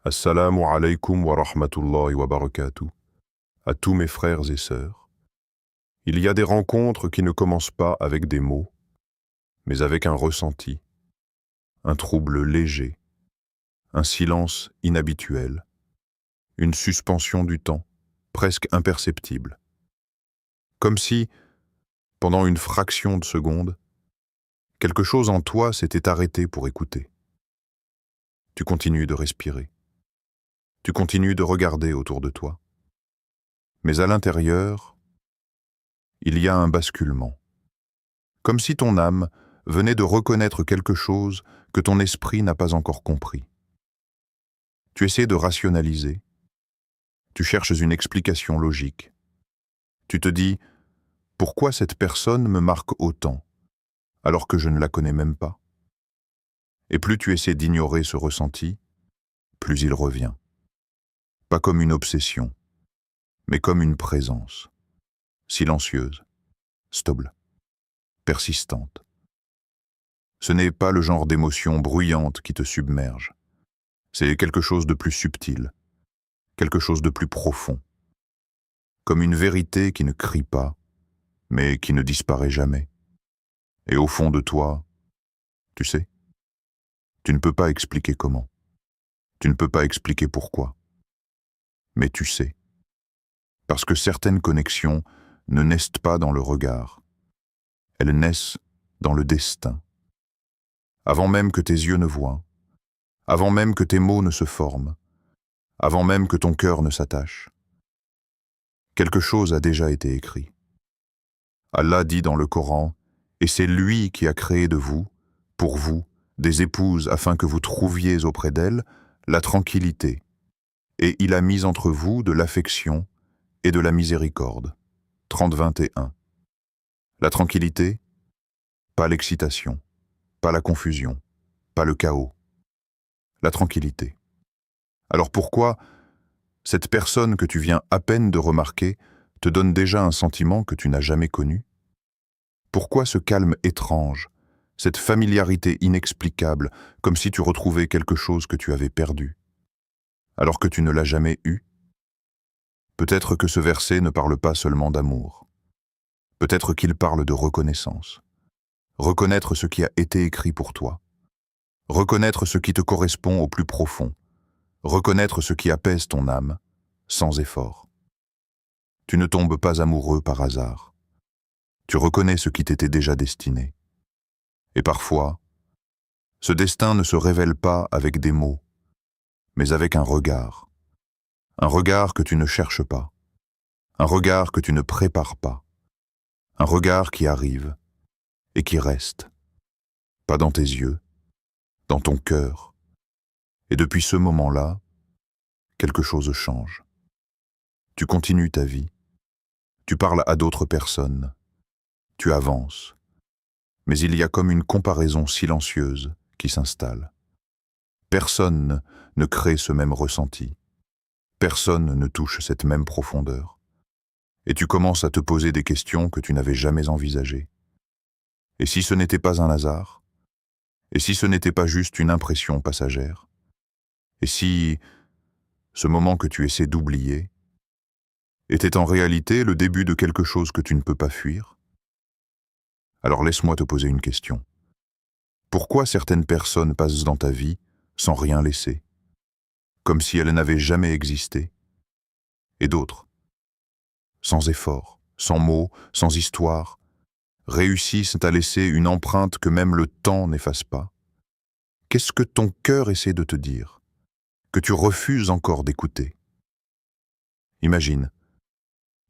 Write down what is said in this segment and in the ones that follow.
Assalamu alaikum wa rahmatullahi wa barakatuh. À tous mes frères et sœurs. Il y a des rencontres qui ne commencent pas avec des mots, mais avec un ressenti, un trouble léger, un silence inhabituel, une suspension du temps, presque imperceptible. Comme si, pendant une fraction de seconde, quelque chose en toi s'était arrêté pour écouter. Tu continues de respirer. Tu continues de regarder autour de toi. Mais à l'intérieur, il y a un basculement. Comme si ton âme venait de reconnaître quelque chose que ton esprit n'a pas encore compris. Tu essaies de rationaliser. Tu cherches une explication logique. Tu te dis « Pourquoi cette personne me marque autant, alors que je ne la connais même pas ?» Et plus tu essaies d'ignorer ce ressenti, plus il revient. Pas comme une obsession, mais comme une présence, silencieuse, stable, persistante. Ce n'est pas le genre d'émotion bruyante qui te submerge. C'est quelque chose de plus subtil, quelque chose de plus profond. Comme une vérité qui ne crie pas, mais qui ne disparaît jamais. Et au fond de toi, tu sais, tu ne peux pas expliquer comment. Tu ne peux pas expliquer pourquoi. Mais tu sais. Parce que certaines connexions ne naissent pas dans le regard. Elles naissent dans le destin. Avant même que tes yeux ne voient, avant même que tes mots ne se forment, avant même que ton cœur ne s'attache. Quelque chose a déjà été écrit. Allah dit dans le Coran, « Et c'est lui qui a créé de vous, pour vous, des épouses afin que vous trouviez auprès d'elles la tranquillité, et il a mis entre vous de l'affection et de la miséricorde. » 30-21. La tranquillité, pas l'excitation, pas la confusion, pas le chaos. La tranquillité. Alors pourquoi cette personne que tu viens à peine de remarquer te donne déjà un sentiment que tu n'as jamais connu? Pourquoi ce calme étrange, cette familiarité inexplicable, comme si tu retrouvais quelque chose que tu avais perdu, alors que tu ne l'as jamais eu? Peut-être que ce verset ne parle pas seulement d'amour. Peut-être qu'il parle de reconnaissance. Reconnaître ce qui a été écrit pour toi. Reconnaître ce qui te correspond au plus profond. Reconnaître ce qui apaise ton âme, sans effort. Tu ne tombes pas amoureux par hasard. Tu reconnais ce qui t'était déjà destiné. Et parfois, ce destin ne se révèle pas avec des mots, mais avec un regard. Un regard que tu ne cherches pas. Un regard que tu ne prépares pas. Un regard qui arrive et qui reste. Pas dans tes yeux, dans ton cœur. Et depuis ce moment-là, quelque chose change. Tu continues ta vie. Tu parles à d'autres personnes. Tu avances. Mais il y a comme une comparaison silencieuse qui s'installe. Personne ne crée ce même ressenti. Personne ne touche cette même profondeur. Et tu commences à te poser des questions que tu n'avais jamais envisagées. Et si ce n'était pas un hasard? Et si ce n'était pas juste une impression passagère? Et si ce moment que tu essaies d'oublier était en réalité le début de quelque chose que tu ne peux pas fuir? Alors laisse-moi te poser une question. Pourquoi certaines personnes passent dans ta vie sans rien laisser, comme si elles n'avaient jamais existé, et d'autres, sans effort, sans mots, sans histoire, réussissent à laisser une empreinte que même le temps n'efface pas? Qu'est-ce que ton cœur essaie de te dire, que tu refuses encore d'écouter? Imagine,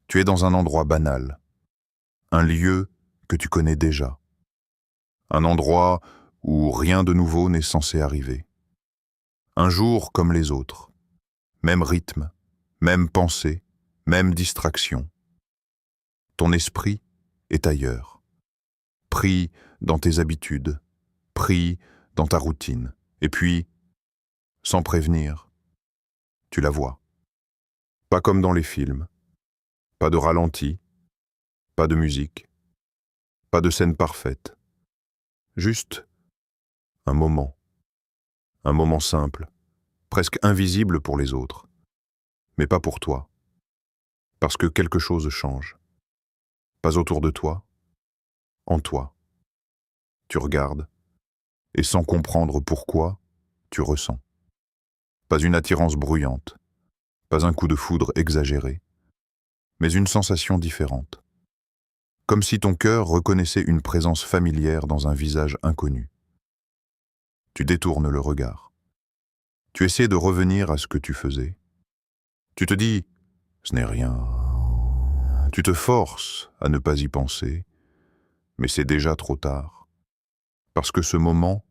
tu es dans un endroit banal, un lieu que tu connais déjà, un endroit où rien de nouveau n'est censé arriver. Un jour comme les autres, même rythme, même pensée, même distraction. Ton esprit est ailleurs, pris dans tes habitudes, pris dans ta routine. Et puis, sans prévenir, tu la vois. Pas comme dans les films, pas de ralenti, pas de musique, pas de scène parfaite. Juste un moment simple, presque invisible pour les autres, mais pas pour toi, parce que quelque chose change. Pas autour de toi, en toi. Tu regardes, et sans comprendre pourquoi, tu ressens. Pas une attirance bruyante, pas un coup de foudre exagéré, mais une sensation différente. Comme si ton cœur reconnaissait une présence familière dans un visage inconnu. Tu détournes le regard. Tu essaies de revenir à ce que tu faisais. Tu te dis « ce n'est rien ». Tu te forces à ne pas y penser, mais c'est déjà trop tard. Parce que ce moment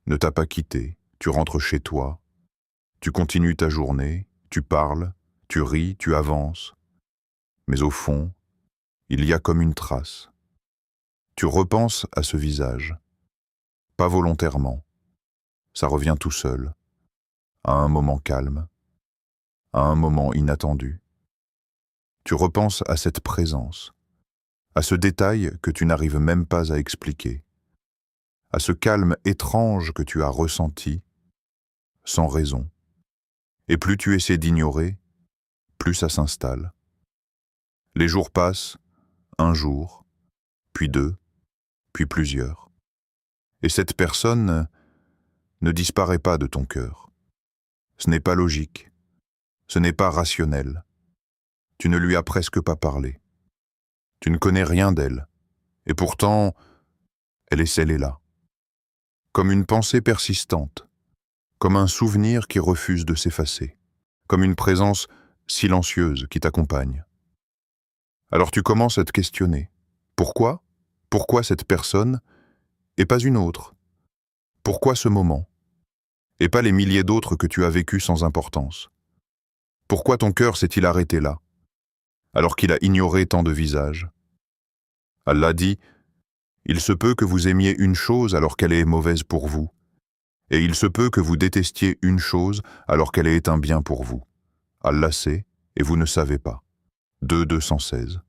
ne t'a pas quitté. Tu rentres chez toi, tu continues ta journée, tu parles, tu ris, tu avances. Mais au fond, il y a comme une trace. Tu repenses à ce visage. Pas volontairement. Ça revient tout seul. À un moment calme. À un moment inattendu. Tu repenses à cette présence. À ce détail que tu n'arrives même pas à expliquer. À ce calme étrange que tu as ressenti, sans raison. Et plus tu essaies d'ignorer, plus ça s'installe. Les jours passent, un jour, puis deux, puis plusieurs. Et cette personne ne disparaît pas de ton cœur. Ce n'est pas logique, ce n'est pas rationnel. Tu ne lui as presque pas parlé. Tu ne connais rien d'elle, et pourtant, elle est là. Comme une pensée persistante, comme un souvenir qui refuse de s'effacer, comme une présence silencieuse qui t'accompagne. Alors tu commences à te questionner. Pourquoi? Pourquoi cette personne et pas une autre? Pourquoi ce moment? Et pas les milliers d'autres que tu as vécus sans importance? Pourquoi ton cœur s'est-il arrêté là, alors qu'il a ignoré tant de visages? Allah dit, « Il se peut que vous aimiez une chose alors qu'elle est mauvaise pour vous, et il se peut que vous détestiez une chose alors qu'elle est un bien pour vous. Allah sait, et vous ne savez pas. » 2:216.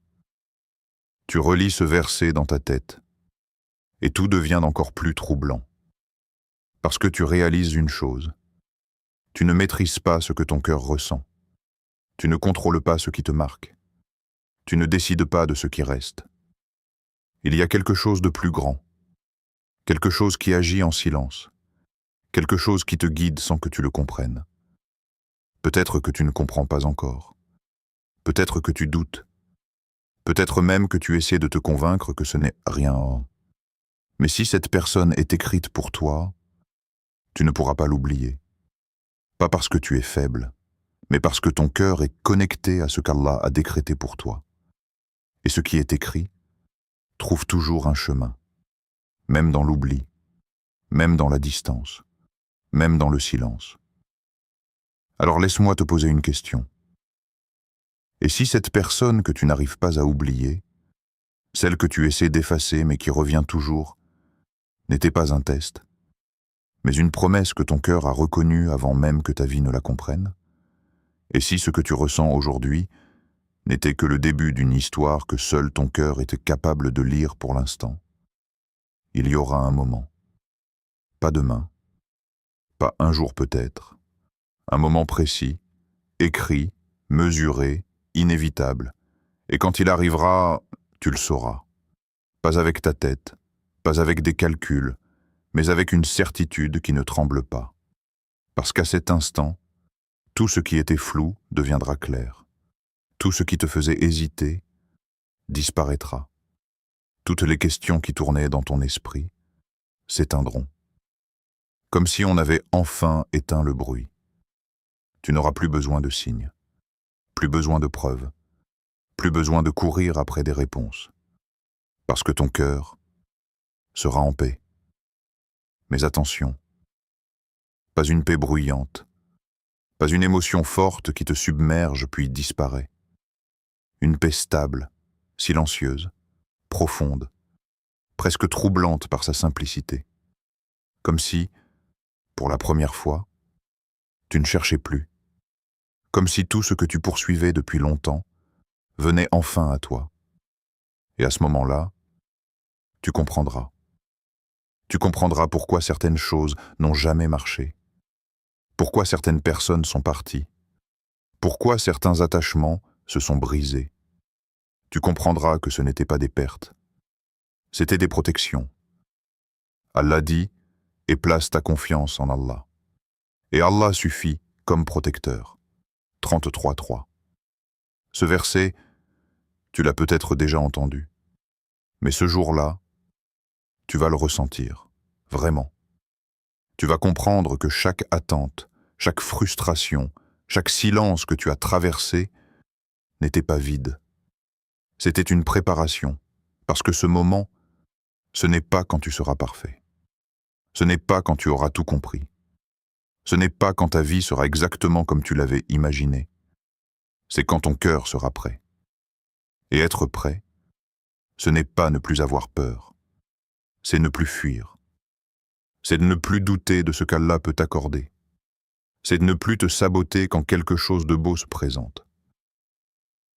Tu relis ce verset dans ta tête, et tout devient encore plus troublant. Parce que tu réalises une chose. Tu ne maîtrises pas ce que ton cœur ressent. Tu ne contrôles pas ce qui te marque. Tu ne décides pas de ce qui reste. Il y a quelque chose de plus grand. Quelque chose qui agit en silence. Quelque chose qui te guide sans que tu le comprennes. Peut-être que tu ne comprends pas encore. Peut-être que tu doutes. Peut-être même que tu essaies de te convaincre que ce n'est rien. Mais si cette personne est écrite pour toi, tu ne pourras pas l'oublier. Pas parce que tu es faible, mais parce que ton cœur est connecté à ce qu'Allah a décrété pour toi. Et ce qui est écrit trouve toujours un chemin, même dans l'oubli, même dans la distance, même dans le silence. Alors laisse-moi te poser une question. Et si cette personne que tu n'arrives pas à oublier, celle que tu essaies d'effacer mais qui revient toujours, n'était pas un test, mais une promesse que ton cœur a reconnue avant même que ta vie ne la comprenne? Et si ce que tu ressens aujourd'hui n'était que le début d'une histoire que seul ton cœur était capable de lire pour l'instant? Il y aura un moment. Pas demain, pas un jour peut-être, un moment précis, écrit, mesuré, inévitable. Et quand il arrivera, tu le sauras. Pas avec ta tête, pas avec des calculs, mais avec une certitude qui ne tremble pas. Parce qu'à cet instant, tout ce qui était flou deviendra clair. Tout ce qui te faisait hésiter disparaîtra. Toutes les questions qui tournaient dans ton esprit s'éteindront. Comme si on avait enfin éteint le bruit. Tu n'auras plus besoin de signes, plus besoin de preuves, plus besoin de courir après des réponses. Parce que ton cœur sera en paix. Mais attention, pas une paix bruyante, pas une émotion forte qui te submerge puis disparaît. Une paix stable, silencieuse, profonde, presque troublante par sa simplicité. Comme si, pour la première fois, tu ne cherchais plus. Comme si tout ce que tu poursuivais depuis longtemps venait enfin à toi. Et à ce moment-là, tu comprendras. Tu comprendras pourquoi certaines choses n'ont jamais marché. Pourquoi certaines personnes sont parties? Pourquoi certains attachements se sont brisés? Tu comprendras que ce n'était pas des pertes. C'était des protections. Allah dit « Et place ta confiance en Allah ». Et Allah suffit comme protecteur. 33.3. Ce verset, tu l'as peut-être déjà entendu. Mais ce jour-là, tu vas le ressentir, vraiment. Tu vas comprendre que chaque attente, chaque frustration, chaque silence que tu as traversé n'était pas vide. C'était une préparation, parce que ce moment, ce n'est pas quand tu seras parfait. Ce n'est pas quand tu auras tout compris. Ce n'est pas quand ta vie sera exactement comme tu l'avais imaginé. C'est quand ton cœur sera prêt. Et être prêt, ce n'est pas ne plus avoir peur. C'est ne plus fuir. C'est de ne plus douter de ce qu'Allah peut t'accorder. C'est de ne plus te saboter quand quelque chose de beau se présente.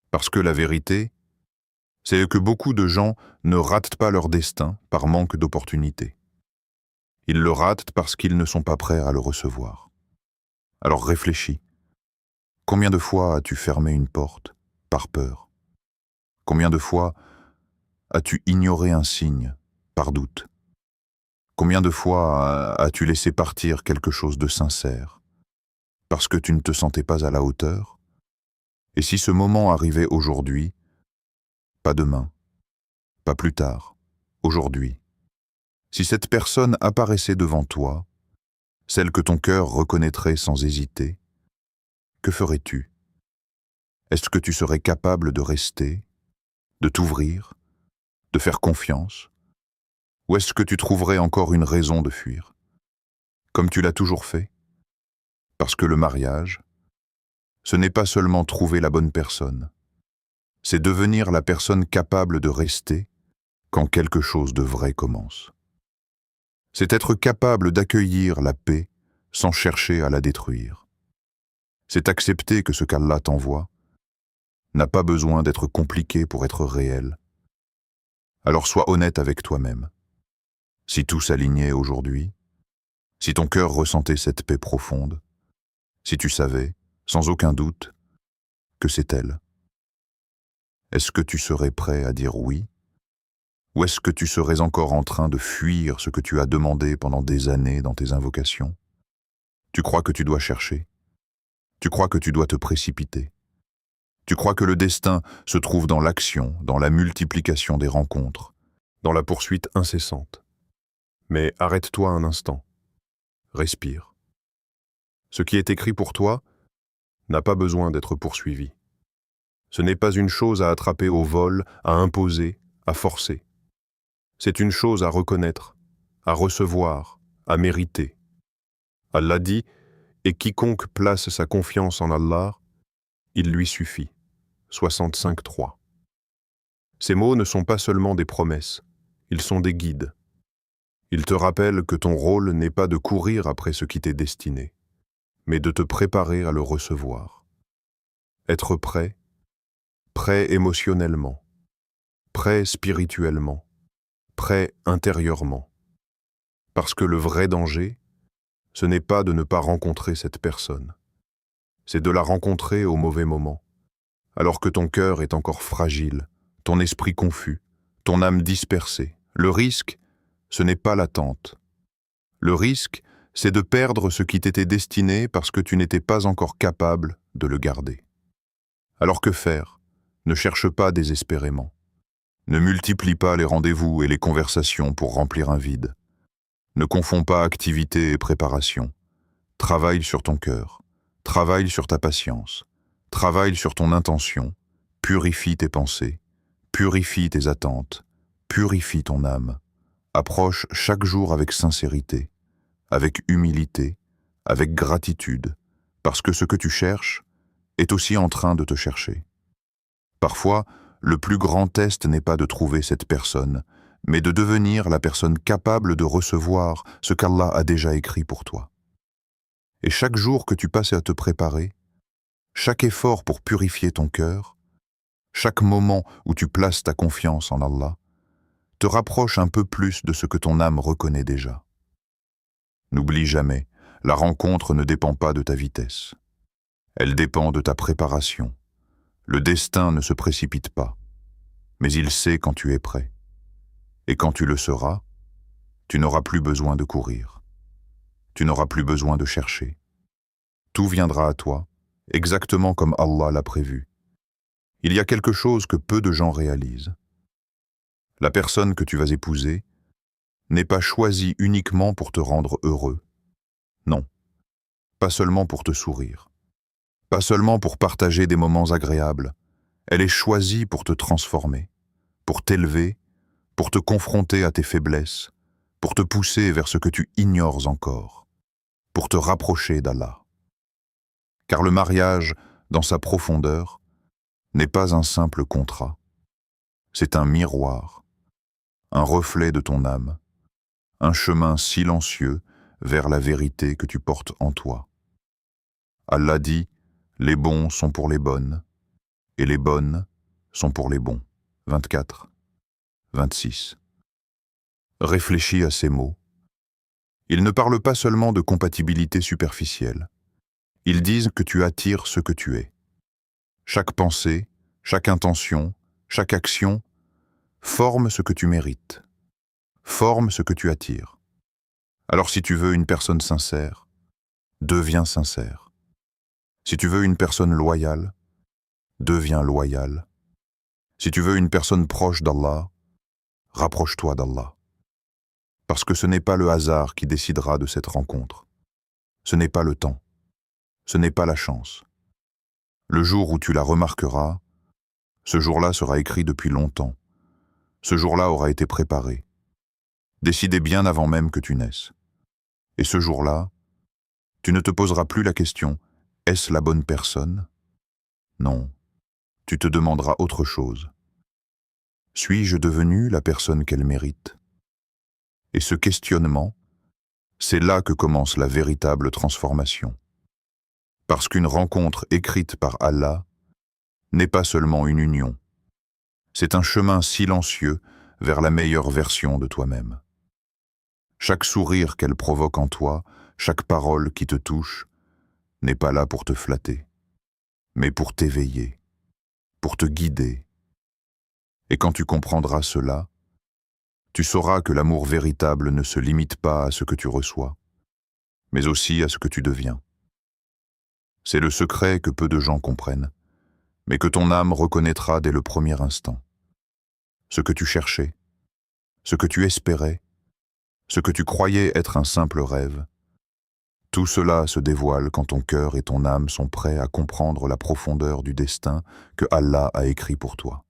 Parce que la vérité, c'est que beaucoup de gens ne ratent pas leur destin par manque d'opportunités. Ils le ratent parce qu'ils ne sont pas prêts à le recevoir. Alors réfléchis. Combien de fois as-tu fermé une porte par peur? Combien de fois as-tu ignoré un signe par doute? Combien de fois as-tu laissé partir quelque chose de sincère parce que tu ne te sentais pas à la hauteur? Et si ce moment arrivait aujourd'hui, pas demain, pas plus tard, aujourd'hui, si cette personne apparaissait devant toi, celle que ton cœur reconnaîtrait sans hésiter, que ferais-tu? Est-ce que tu serais capable de rester, de t'ouvrir, de faire confiance? Ou est-ce que tu trouverais encore une raison de fuir, comme tu l'as toujours fait? Parce que le mariage, ce n'est pas seulement trouver la bonne personne, c'est devenir la personne capable de rester quand quelque chose de vrai commence. C'est être capable d'accueillir la paix sans chercher à la détruire. C'est accepter que ce qu'Allah t'envoie n'a pas besoin d'être compliqué pour être réel. Alors sois honnête avec toi-même. Si tout s'alignait aujourd'hui, si ton cœur ressentait cette paix profonde, si tu savais, sans aucun doute, que c'est elle, est-ce que tu serais prêt à dire oui? Ou est-ce que tu serais encore en train de fuir ce que tu as demandé pendant des années dans tes invocations? Tu crois que tu dois chercher? Tu crois que tu dois te précipiter? Tu crois que le destin se trouve dans l'action, dans la multiplication des rencontres, dans la poursuite incessante? Mais arrête-toi un instant. Respire. Ce qui est écrit pour toi n'a pas besoin d'être poursuivi. Ce n'est pas une chose à attraper au vol, à imposer, à forcer. C'est une chose à reconnaître, à recevoir, à mériter. Allah dit « Et quiconque place sa confiance en Allah, il lui suffit. » 65.3. Ces mots ne sont pas seulement des promesses, ils sont des guides. Ils te rappellent que ton rôle n'est pas de courir après ce qui t'est destiné, mais de te préparer à le recevoir. Être prêt, prêt émotionnellement, prêt spirituellement, prêt intérieurement. Parce que le vrai danger, ce n'est pas de ne pas rencontrer cette personne, c'est de la rencontrer au mauvais moment, alors que ton cœur est encore fragile, ton esprit confus, ton âme dispersée. Le risque, ce n'est pas l'attente. Le risque, c'est de perdre ce qui t'était destiné parce que tu n'étais pas encore capable de le garder. Alors que faire? Ne cherche pas désespérément. Ne multiplie pas les rendez-vous et les conversations pour remplir un vide. Ne confonds pas activité et préparation. Travaille sur ton cœur, travaille sur ta patience, travaille sur ton intention, purifie tes pensées, purifie tes attentes, purifie ton âme. Approche chaque jour avec sincérité, avec humilité, avec gratitude, parce que ce que tu cherches est aussi en train de te chercher. Parfois, le plus grand test n'est pas de trouver cette personne, mais de devenir la personne capable de recevoir ce qu'Allah a déjà écrit pour toi. Et chaque jour que tu passes à te préparer, chaque effort pour purifier ton cœur, chaque moment où tu places ta confiance en Allah, te rapproche un peu plus de ce que ton âme reconnaît déjà. N'oublie jamais, La rencontre ne dépend pas de ta vitesse. Elle dépend de ta préparation. Le destin ne se précipite pas, mais il sait quand tu es prêt. Et quand tu le seras, tu n'auras plus besoin de courir. Tu n'auras plus besoin de chercher. Tout viendra à toi, exactement comme Allah l'a prévu. Il y a quelque chose que peu de gens réalisent. La personne que tu vas épouser n'est pas choisie uniquement pour te rendre heureux. Non, pas seulement pour te sourire. Pas seulement pour partager des moments agréables. Elle est choisie pour te transformer, pour t'élever, pour te confronter à tes faiblesses, pour te pousser vers ce que tu ignores encore, pour te rapprocher d'Allah. Car le mariage, dans sa profondeur, n'est pas un simple contrat. C'est un miroir, un reflet de ton âme, un chemin silencieux vers la vérité que tu portes en toi. Allah dit, les bons sont pour les bonnes, et les bonnes sont pour les bons. 24, 26. Réfléchis à ces mots. Ils ne parlent pas seulement de compatibilité superficielle. Ils disent que tu attires ce que tu es. Chaque pensée, chaque intention, chaque action forme ce que tu mérites, forme ce que tu attires. Alors si tu veux une personne sincère, deviens sincère. Si tu veux une personne loyale, deviens loyal. Si tu veux une personne proche d'Allah, rapproche-toi d'Allah. Parce que ce n'est pas le hasard qui décidera de cette rencontre. Ce n'est pas le temps. Ce n'est pas la chance. Le jour où tu la remarqueras, ce jour-là sera écrit depuis longtemps. Ce jour-là aura été préparé, décidé bien avant même que tu naisses. Et ce jour-là, tu ne te poseras plus la question « Est-ce la bonne personne ?» Non, tu te demanderas autre chose. Suis-je devenu la personne qu'elle mérite? Et ce questionnement, c'est là que commence la véritable transformation. Parce qu'une rencontre écrite par Allah n'est pas seulement une union. C'est un chemin silencieux vers la meilleure version de toi-même. Chaque sourire qu'elle provoque en toi, chaque parole qui te touche, n'est pas là pour te flatter, mais pour t'éveiller, pour te guider. Et quand tu comprendras cela, tu sauras que l'amour véritable ne se limite pas à ce que tu reçois, mais aussi à ce que tu deviens. C'est le secret que peu de gens comprennent, mais que ton âme reconnaîtra dès le premier instant. Ce que tu cherchais, ce que tu espérais, ce que tu croyais être un simple rêve, tout cela se dévoile quand ton cœur et ton âme sont prêts à comprendre la profondeur du destin que Allah a écrit pour toi.